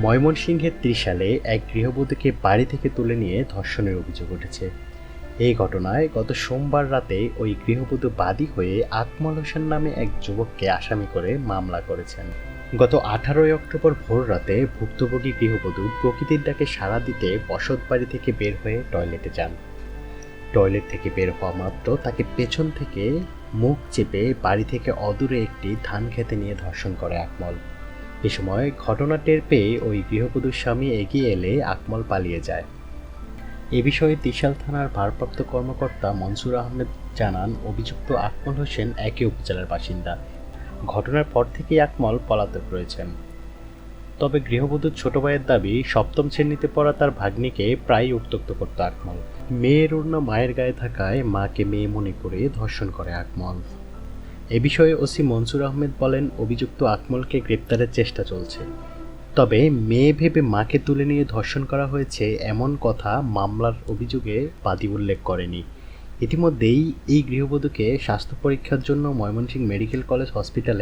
ময়মনসিংহের ত্রিশালে এক গৃহবধূকে বাড়ি থেকে তুলে নিয়ে ধর্ষণের অভিযোগ উঠেছে। এই ঘটনায় গত সোমবার রাতে ওই গৃহবধূ বাদী হয়ে আকমল হোসেন নামে এক যুবককে আসামি করে মামলা করেছেন। গত 18 অক্টোবর ভোর রাতে ভুক্তভোগী গৃহবধূ প্রকৃতির ডাকে সাড়া দিতে বসত বাড়ি থেকে বের হয়ে টয়লেটে যান। টয়লেট থেকে বের হওয়া মাত্র তাকে পেছন থেকে মুখ চেপে বাড়ি থেকে অদূরে একটি ধান খেতে নিয়ে ধর্ষণ করে আকমল। এ সময় ঘটনা টের পেয়ে ওই গৃহবধূর স্বামী এগিয়ে এলে আকমল পালিয়ে যায়। এ বিষয়ে ত্রিশাল থানার ভারপ্রাপ্ত কর্মকর্তা মনসুর আহমেদ জানান, অভিযুক্ত আকমল হোসেন একই উপজেলার বাসিন্দা। ঘটনার পর থেকেই আকমল পলাতক রয়েছেন। তবে গৃহবধূর ছোট ভাইয়ের দাবি, সপ্তম শ্রেণীতে পড়া তার ভাগ্নিকে প্রায়ই উত্ত্যক্ত করত আকমল। মেয়ের ওড়না মায়ের গায়ে থাকায় মাকে মেয়ে মনে করে ধর্ষণ করে আকমল। এ বিষয়ে ওসি মনসুর আহমেদ বলেন, অভিযুক্ত আকমলকে গ্রেপ্তারের চেষ্টা চলছে। তবে মেয়ে ভেবে মাকে তুলে নিয়ে ধর্ষণ করা হয়েছে এমন কথা মামলার অভিযোগে বাদী উল্লেখ করেনি। ইতিমধ্যেই এই গৃহবধূকে স্বাস্থ্য পরীক্ষার জন্য ময়মনসিংহ মেডিকেল কলেজ হাসপাতালে